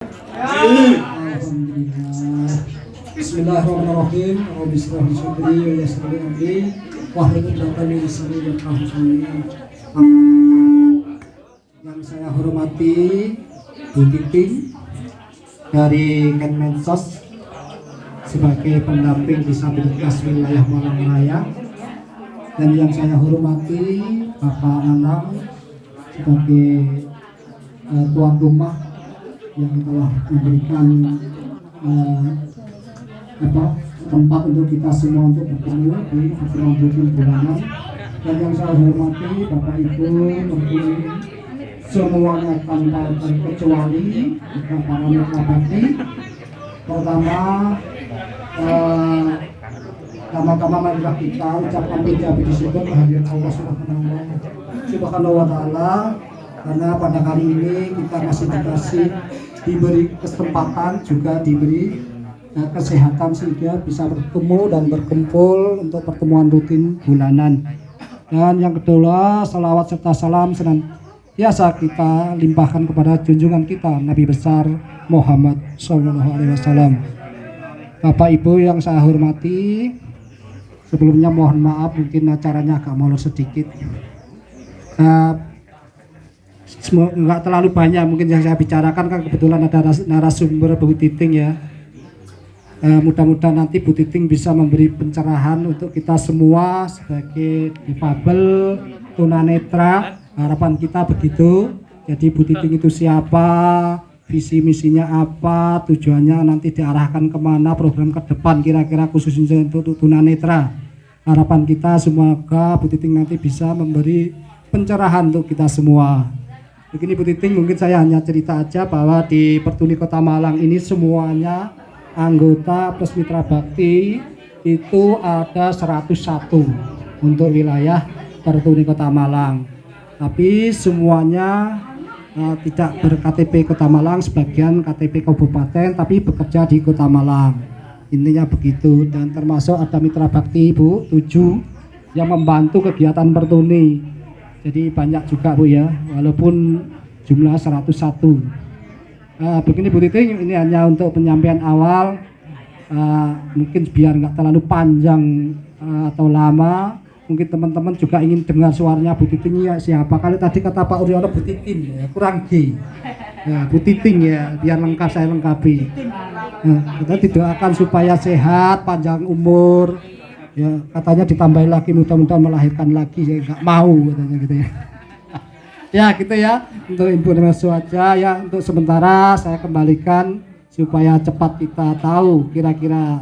Alhamdulillah. Bismillahirrahmanirrahim. Rabbi shrah li sadri wa yassir li amri wahlul 'uqdatam min lisani yafqahu qawli. Yang saya hormati Bu Titing dari Kemensos sebagai pendamping disabilitas wilayah Malang Raya, dan yang saya hormati Bapak Anang sebagai tuan rumah yang telah memberikan tempat untuk kita semua untuk bertemu di pertemuan rutin bulanan. Dan yang saya hormati Bapak Ibu menteri semuanya tanpa terkecuali, kita para mitra bakti. Pertama, tama-tama marilah kita ucapkan puja puji syukur kehadirat Allah Subhanahu wa Ta'ala, karena pada kali ini kita masih diberi kesempatan, juga diberi kesehatan sehingga bisa bertemu dan berkumpul untuk pertemuan rutin bulanan. Dan yang kedua, salawat serta salam senantiasa kita limpahkan kepada junjungan kita Nabi besar Muhammad SAW. Bapak Ibu yang saya hormati, sebelumnya mohon maaf mungkin acaranya agak molor sedikit. Nggak terlalu banyak mungkin yang saya bicarakan, kan kebetulan ada narasumber Bu Titing ya. Mudah-mudahan nanti Bu Titing bisa memberi pencerahan untuk kita semua sebagai difabel, tunanetra. Harapan kita begitu. Jadi Bu Titing itu siapa, visi misinya apa, tujuannya nanti diarahkan kemana, program ke depan kira-kira khususnya untuk tunanetra. Harapan kita semoga Bu Titing nanti bisa memberi pencerahan untuk kita semua. Begini Bu Titing, mungkin saya hanya cerita aja bahwa di Pertuni Kota Malang ini semuanya anggota plus mitra bakti itu ada 101 untuk wilayah Pertuni Kota Malang. Tapi semuanya tidak ber-KTP Kota Malang, sebagian KTP kabupaten tapi bekerja di Kota Malang. Intinya begitu. Dan termasuk ada mitra bakti Bu 7 yang membantu kegiatan Pertuni. Jadi banyak juga Bu ya, walaupun jumlah 101. Begini Bu Titing, ini hanya untuk penyampaian awal, mungkin biar nggak terlalu panjang atau lama. Mungkin teman-teman juga ingin dengar suaranya Bu Titing ya siapa. Kalau tadi kata Pak Uryono Bu Titing ya, kurang G ya, Bu Titing ya, biar lengkap saya lengkapi. Kita didoakan supaya sehat, panjang umur ya, katanya ditambahin lagi mudah-mudahan melahirkan lagi, ya nggak mau katanya gitu ya. Ya gitu ya, untuk informasi aja ya, untuk sementara saya kembalikan supaya cepat kita tahu kira-kira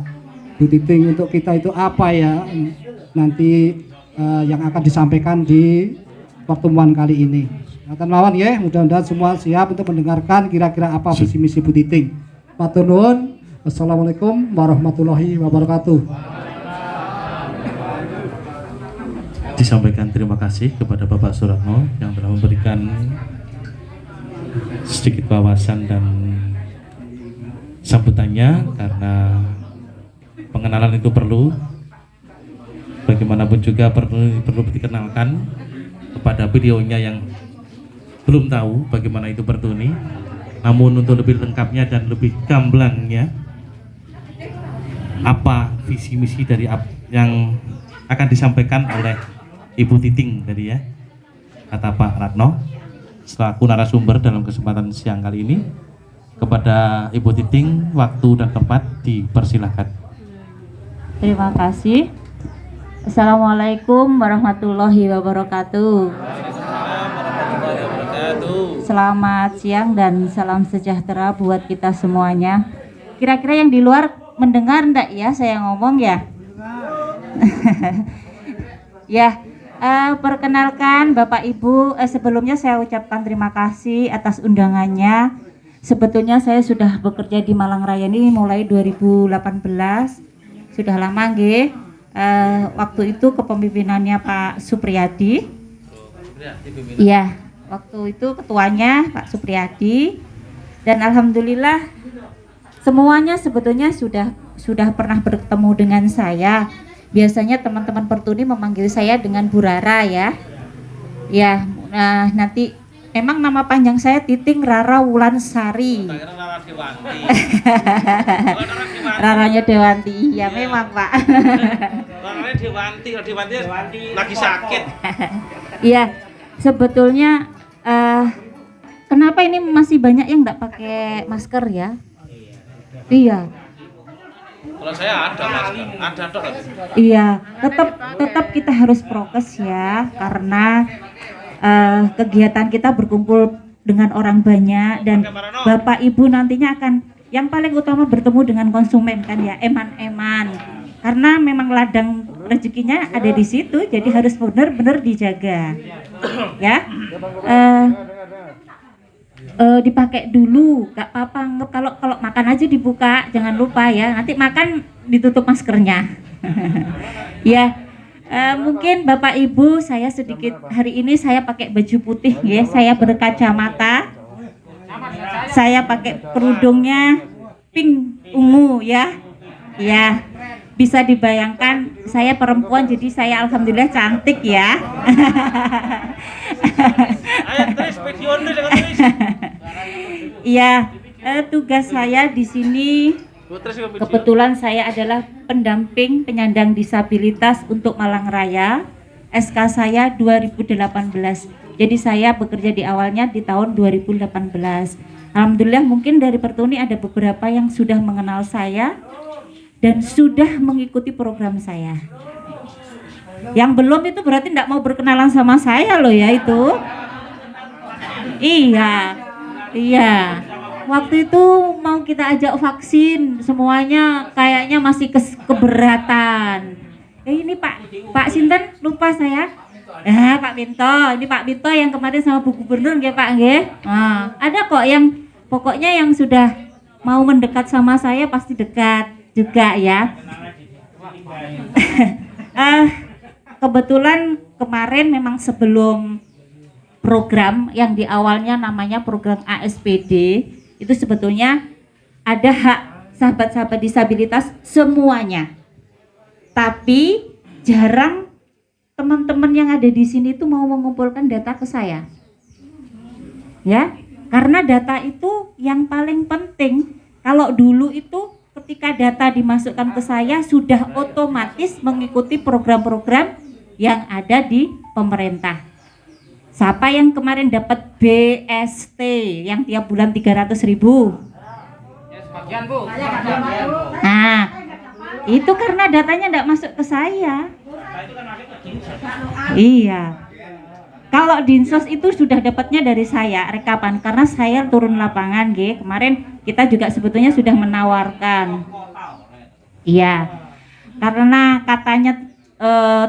Bu Titing untuk kita itu apa ya nanti yang akan disampaikan di pertemuan kali ini. Akan lawan ya, mudah-mudahan semua siap untuk mendengarkan kira-kira apa visi misi Bu Titing. Matur nuwun. Wassalamualaikum warahmatullahi wabarakatuh. Disampaikan terima kasih kepada Bapak Suratno yang telah memberikan sedikit wawasan dan sambutannya, karena pengenalan itu perlu, bagaimanapun juga perlu dikenalkan kepada videonya yang belum tahu bagaimana itu Pertuni. Namun untuk lebih lengkapnya dan lebih gamblangnya apa visi misi dari yang akan disampaikan oleh Ibu Titing tadi ya, kata Pak Ratno selaku narasumber dalam kesempatan siang kali ini. Kepada Ibu Titing, waktu dan tempat dipersilahkan. Terima kasih. Assalamualaikum warahmatullahi wabarakatuh. Selamat siang dan salam sejahtera buat kita semuanya. Kira-kira yang di luar mendengar enggak ya saya ngomong ya? Ya. Perkenalkan Bapak Ibu, sebelumnya saya ucapkan terima kasih atas undangannya. Sebetulnya saya sudah bekerja di Malang Raya ini mulai 2018, sudah lama nggih. Waktu itu kepemimpinannya Pak Supriyadi. Iya, waktu itu ketuanya Pak Supriyadi. Dan alhamdulillah semuanya sebetulnya sudah pernah bertemu dengan saya. Biasanya teman-teman Pertuni memanggil saya dengan Bu Rara ya. Ya, nanti emang nama panjang saya Titing Rara Wulansari. Dewanti. Raranya Dewanti, iya memang Pak. Raranya Dewanti, kalau Dewanti lagi sakit. Iya, sebetulnya kenapa ini masih banyak yang nggak pakai masker ya? Iya. Kalau saya ada masker, ada dok. Iya, tetap kita harus prokes ya, karena kegiatan kita berkumpul dengan orang banyak dan Bapak Ibu nantinya akan yang paling utama bertemu dengan konsumen kan ya, eman-eman. Karena memang ladang rezekinya ada di situ, jadi harus benar-benar dijaga. Ya. Dipakai dulu, gak apa-apa. Kalau makan aja dibuka, jangan lupa ya. Nanti makan ditutup maskernya. Ya. Mungkin Bapak Ibu, saya sedikit hari ini saya pakai baju putih ya, saya berkacamata, saya pakai kerudungnya pink ungu ya, ya bisa dibayangkan saya perempuan jadi saya alhamdulillah cantik ya. Iya, tugas saya di sini. Kebetulan saya adalah pendamping penyandang disabilitas untuk Malang Raya. SK saya 2018. Jadi saya bekerja di awalnya di tahun 2018. Alhamdulillah mungkin dari Pertuni ada beberapa yang sudah mengenal saya dan sudah mengikuti program saya. Yang belum itu berarti tidak mau berkenalan sama saya loh ya itu. Iya. Waktu itu mau kita ajak vaksin, semuanya kayaknya masih keberatan. Ini Pak Sinten lupa saya. Pak Minto, ini Pak Minto yang kemarin sama Bu Gubernur nggih Pak nggih. Ada kok yang pokoknya yang sudah mau mendekat sama saya pasti dekat juga ya. Kebetulan kemarin memang sebelum program yang di awalnya namanya program ASPD itu sebetulnya ada hak sahabat-sahabat disabilitas semuanya. Tapi jarang teman-teman yang ada di sini itu mau mengumpulkan data ke saya. Ya, karena data itu yang paling penting. Kalau dulu itu ketika data dimasukkan ke saya sudah otomatis mengikuti program-program yang ada di pemerintah. Siapa yang kemarin dapat BST yang tiap bulan 300.000? Ya, sebagian Bu. Nah, itu karena datanya tidak masuk ke saya. Iya. Kalau Dinsos itu sudah dapatnya dari saya rekapan karena saya turun lapangan, G. Kemarin kita juga sebetulnya sudah menawarkan. Iya. Karena katanya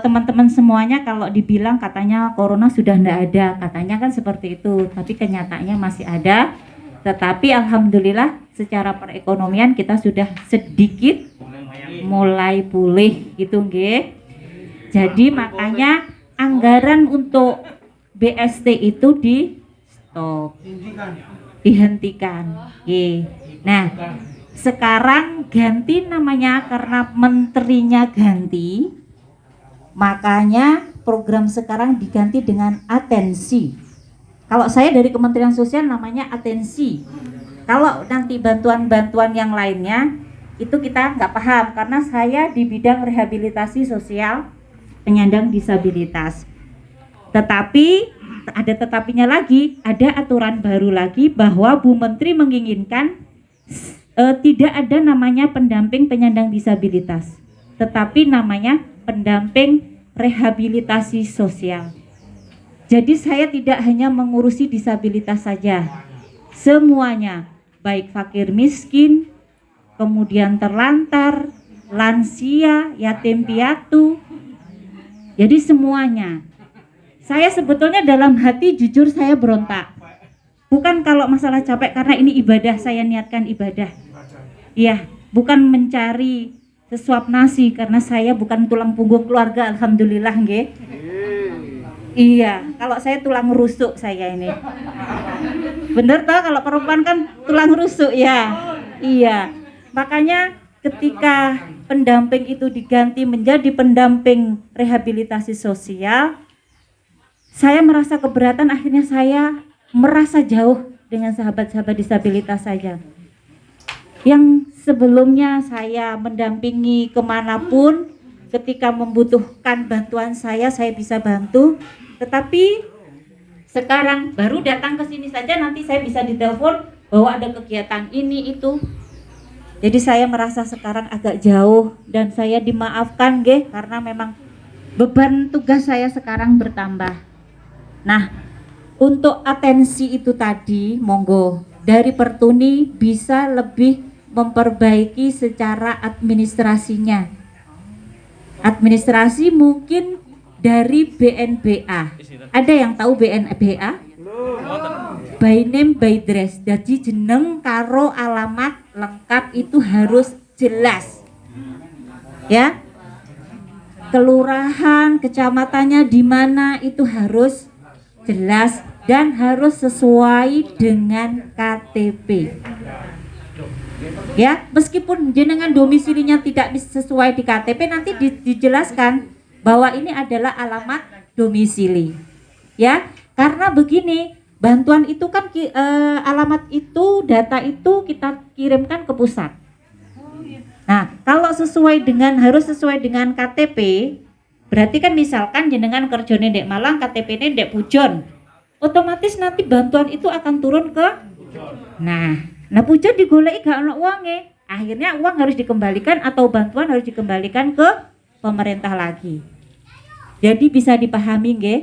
teman-teman semuanya kalau dibilang katanya corona sudah tidak ada, katanya kan seperti itu, tapi kenyataannya masih ada. Tetapi alhamdulillah secara perekonomian kita sudah sedikit mulai pulih gitu nggih. Jadi makanya anggaran untuk BST itu di stop, dihentikan. Nah, sekarang ganti namanya karena menterinya ganti. Makanya program sekarang diganti dengan atensi. Kalau saya dari Kementerian Sosial namanya atensi. Kalau nanti bantuan-bantuan yang lainnya itu kita nggak paham karena saya di bidang rehabilitasi sosial penyandang disabilitas. Tetapi ada tetapinya lagi, ada aturan baru lagi bahwa Bu Menteri menginginkan tidak ada namanya pendamping penyandang disabilitas, tetapi namanya pendamping rehabilitasi sosial. Jadi saya tidak hanya mengurusi disabilitas saja, semuanya, baik fakir miskin, kemudian terlantar, lansia, yatim piatu, jadi semuanya. Saya sebetulnya dalam hati jujur saya berontak. Bukan kalau masalah capek karena ini ibadah, saya niatkan ibadah. Iya, bukan mencari sesuap nasi karena saya bukan tulang punggung keluarga, alhamdulillah nggih. Iya, kalau saya tulang rusuk saya ini. Bener toh kalau perempuan kan tulang rusuk ya. Iya. Makanya ketika pendamping itu diganti menjadi pendamping rehabilitasi sosial, saya merasa keberatan, akhirnya saya merasa jauh dengan sahabat-sahabat disabilitas saja. yang sebelumnya saya mendampingi kemanapun, ketika membutuhkan bantuan saya bisa bantu. Tetapi sekarang baru datang ke sini saja, nanti saya bisa ditelepon bahwa ada kegiatan ini itu. Jadi saya merasa sekarang agak jauh dan saya dimaafkan nggih, karena memang beban tugas saya sekarang bertambah. Nah, untuk atensi itu tadi, monggo dari Pertuni bisa lebih memperbaiki secara administrasinya. Administrasi mungkin dari BNBA. Ada yang tahu BNBA? By name by dress. Jadi jeneng karo alamat lengkap itu harus jelas. Ya. Kelurahan, kecamatannya di mana itu harus jelas dan harus sesuai dengan KTP. Ya, meskipun jenengan domisilinya tidak sesuai di KTP, nanti dijelaskan bahwa ini adalah alamat domisili. Ya, karena begini, bantuan itu kan alamat itu, data itu kita kirimkan ke pusat. Nah, kalau harus sesuai dengan KTP, berarti kan misalkan jenengan kerjane ndek Malang, KTP-ne ndek Pujon, otomatis nanti bantuan itu akan turun ke Nah Pujon digoleki gak ono uange, akhirnya uang harus dikembalikan atau bantuan harus dikembalikan ke pemerintah lagi. Jadi bisa dipahami nggih?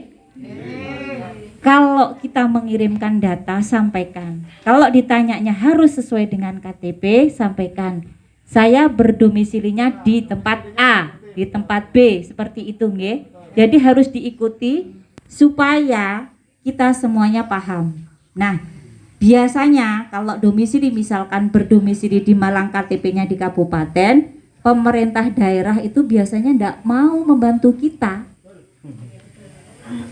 Kalau kita mengirimkan data, sampaikan. Kalau ditanyanya harus sesuai dengan KTP, sampaikan. Saya berdomisilinya di tempat A, di tempat B, seperti itu nggih. Jadi harus diikuti supaya kita semuanya paham. Nah, biasanya kalau domisili misalkan berdomisili di Malang, KTP-nya di kabupaten, pemerintah daerah itu biasanya tidak mau membantu kita.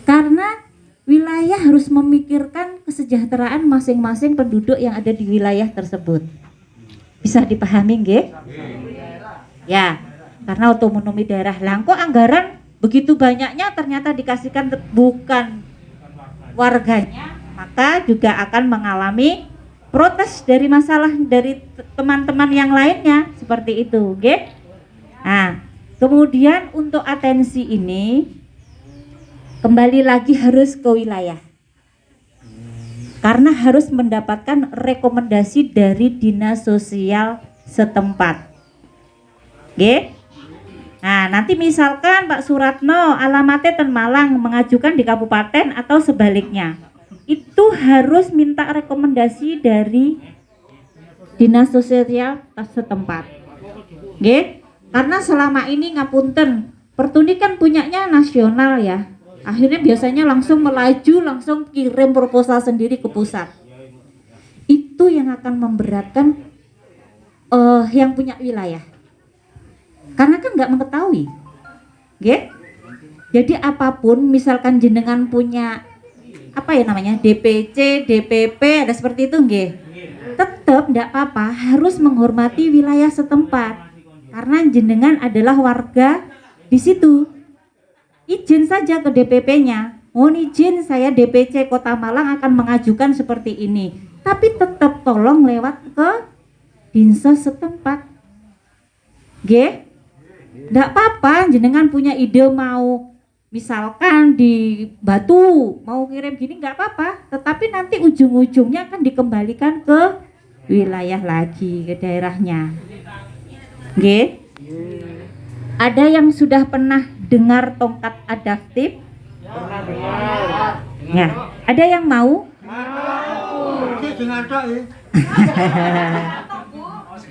Karena wilayah harus memikirkan kesejahteraan masing-masing penduduk yang ada di wilayah tersebut. Bisa dipahami nggih? Ya, karena otonomi daerah langko anggaran begitu banyaknya ternyata dikasihkan bukan warganya, maka juga akan mengalami protes dari masalah dari teman-teman yang lainnya seperti itu, nggih? Nah, kemudian untuk atensi ini kembali lagi harus ke wilayah. Karena harus mendapatkan rekomendasi dari dinas sosial setempat. Oke? Nah, nanti misalkan Pak Suratno alamatnya ten Malang mengajukan di kabupaten atau sebaliknya. Itu harus minta rekomendasi dari dinas sosial setempat. Oke? Karena selama ini ngapunten, Pertuni kan punyanya nasional ya. Akhirnya biasanya langsung melaju, langsung kirim proposal sendiri ke pusat. Itu yang akan memberatkan yang punya wilayah. Karena kan nggak mengetahui, okay? Jadi apapun, misalkan jenengan punya apa ya namanya DPC, DPP, ada seperti itu, nggih. Tetap nggak apa-apa, harus menghormati wilayah setempat. Karena jenengan adalah warga di situ. Izin saja ke DPP-nya, mohon izin saya DPC Kota Malang akan mengajukan seperti ini, tapi tetap tolong lewat ke dinsos setempat. Nggih? Nggak apa-apa, jenengan punya ide mau misalkan di Batu mau kirim gini nggak apa-apa, tetapi nanti ujung-ujungnya akan dikembalikan ke wilayah lagi, ke daerahnya. Nggih? Ada yang sudah pernah dengar tongkat adaptif? Ya, ada yang mau?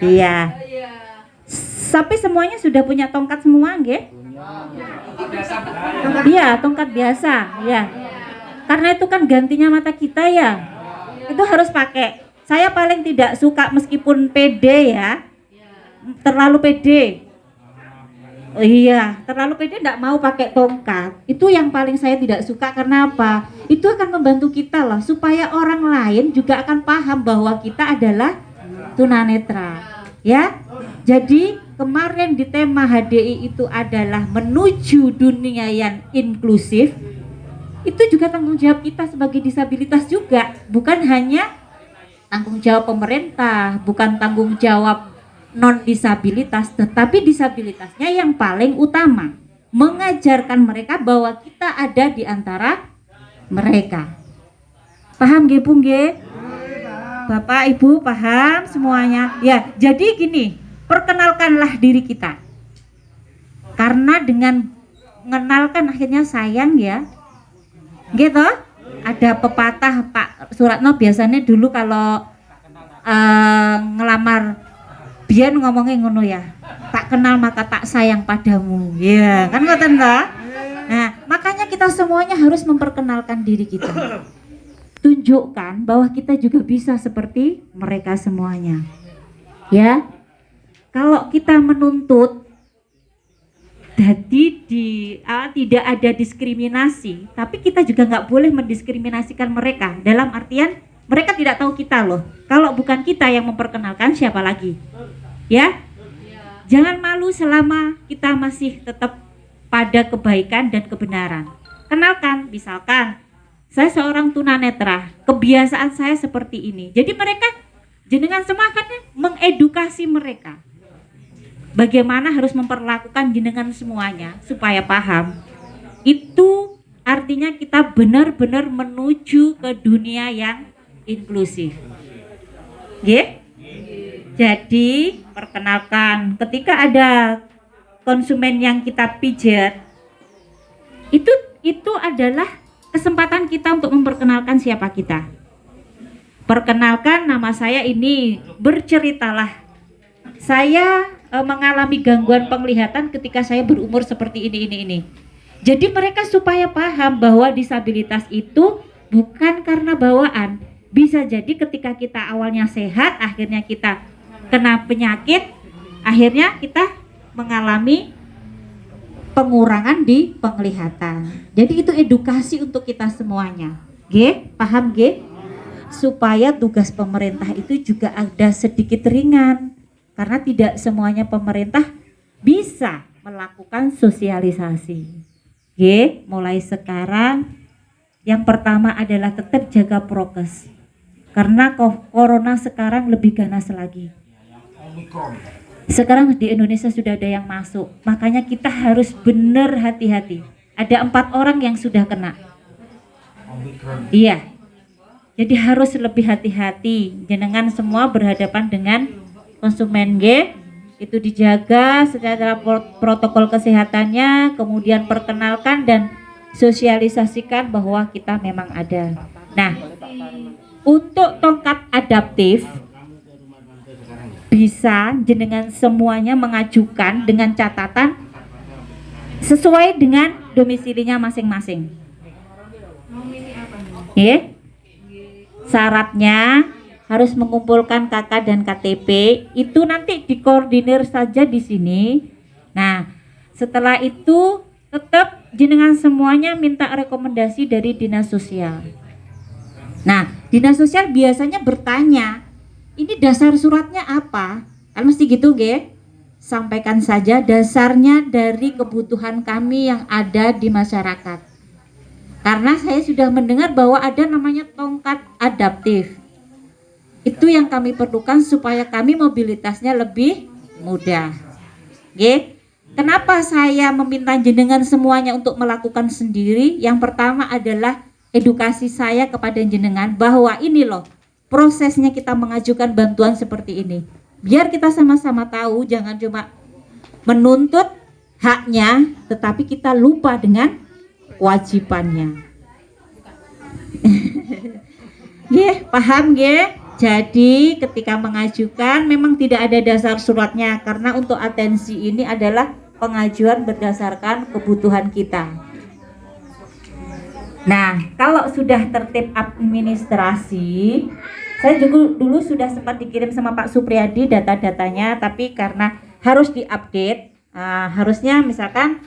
Iya. Sampai semuanya sudah punya tongkat semua, nggih? Iya, tongkat biasa, ya. Karena itu kan gantinya mata kita ya. Itu harus pakai. Saya paling tidak suka meskipun pede ya. Terlalu pede. Oh iya, terlalu pede tidak mau pakai tongkat. Itu yang paling saya tidak suka. Karena apa? Itu akan membantu kita loh, supaya orang lain juga akan paham bahwa kita adalah tunanetra. Ya, jadi kemarin di tema HDI itu adalah menuju dunia yang inklusif. Itu juga tanggung jawab kita sebagai disabilitas juga, bukan hanya tanggung jawab pemerintah, bukan tanggung jawab non disabilitas, tetapi disabilitasnya yang paling utama, mengajarkan mereka bahwa kita ada di antara mereka. Paham nggih Bu nggih? Bapak Ibu paham semuanya? Ya, jadi gini, perkenalkanlah diri kita. Karena dengan mengenalkan akhirnya sayang ya. Gitu. Ada pepatah Pak Suratno biasanya dulu kalau ngelamar biar ngomongnya ngono ya, tak kenal maka tak sayang padamu, ya kan ngoten toh. Nah makanya kita semuanya harus memperkenalkan diri kita, tunjukkan bahwa kita juga bisa seperti mereka semuanya. Ya, kalau kita menuntut jadi tidak ada diskriminasi, tapi kita juga nggak boleh mendiskriminasikan mereka, dalam artian mereka tidak tahu kita loh. Kalau bukan kita yang memperkenalkan, siapa lagi? Ya, jangan malu selama kita masih tetap pada kebaikan dan kebenaran. Kenalkan, misalkan saya seorang tunanetra, kebiasaan saya seperti ini. Jadi mereka, jenengan semua akan mengedukasi mereka bagaimana harus memperlakukan jenengan semuanya supaya paham. Itu artinya kita benar-benar menuju ke dunia yang inklusif. Nggih? Jadi perkenalkan, ketika ada konsumen yang kita pijat, itu adalah kesempatan kita untuk memperkenalkan siapa kita. Perkenalkan, nama saya ini, berceritalah. Saya mengalami gangguan penglihatan ketika saya berumur seperti ini. Jadi mereka supaya paham bahwa disabilitas itu bukan karena bawaan. Bisa jadi ketika kita awalnya sehat, akhirnya kita kena penyakit, akhirnya kita mengalami pengurangan di penglihatan. Jadi itu edukasi untuk kita semuanya. G, paham G? Supaya tugas pemerintah itu juga ada sedikit ringan. Karena tidak semuanya pemerintah bisa melakukan sosialisasi. G, mulai sekarang yang pertama adalah tetap jaga prokes. Karena corona sekarang lebih ganas lagi. Sekarang di Indonesia sudah ada yang masuk, makanya kita harus benar hati-hati. Ada 4 orang yang sudah kena. Iya, jadi harus lebih hati-hati. Jenengan semua berhadapan dengan konsumen G, itu dijaga secara protokol kesehatannya, kemudian perkenalkan dan sosialisasikan bahwa kita memang ada. Nah, untuk tongkat adaptif bisa jenengan semuanya mengajukan dengan catatan sesuai dengan domisilinya masing-masing. Syaratnya harus mengumpulkan KK dan KTP, itu nanti dikoordinir saja di sini. Nah, setelah itu tetap jenengan semuanya minta rekomendasi dari dinas sosial. Nah, dinas sosial biasanya bertanya, ini dasar suratnya apa? Kan mesti gitu, Ge. Sampaikan saja dasarnya dari kebutuhan kami yang ada di masyarakat. Karena saya sudah mendengar bahwa ada namanya tongkat adaptif. Itu yang kami perlukan supaya kami mobilitasnya lebih mudah. Ge. Kenapa saya meminta jenengan semuanya untuk melakukan sendiri? Yang pertama adalah edukasi saya kepada jenengan bahwa ini loh prosesnya kita mengajukan bantuan seperti ini. Biar kita sama-sama tahu, jangan cuma menuntut haknya, tetapi kita lupa dengan kewajibannya. Paham Ge? Jadi ketika mengajukan memang tidak ada dasar suratnya, karena untuk atensi ini adalah pengajuan berdasarkan kebutuhan kita. Nah, kalau sudah tertib administrasi, saya juga dulu sudah sempat dikirim sama Pak Supriyadi data-datanya, tapi karena harus diupdate, harusnya misalkan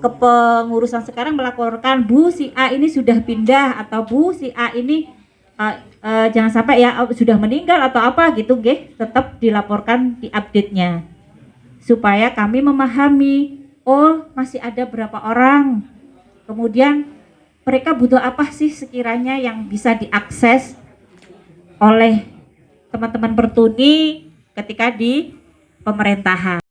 kepengurusan sekarang melaporkan Bu si A ini sudah pindah, atau Bu si A ini jangan sampai ya sudah meninggal atau apa gitu, tetap dilaporkan di update-nya supaya kami memahami, oh masih ada berapa orang, kemudian mereka butuh apa sih sekiranya yang bisa diakses oleh teman-teman Pertuni ketika di pemerintahan.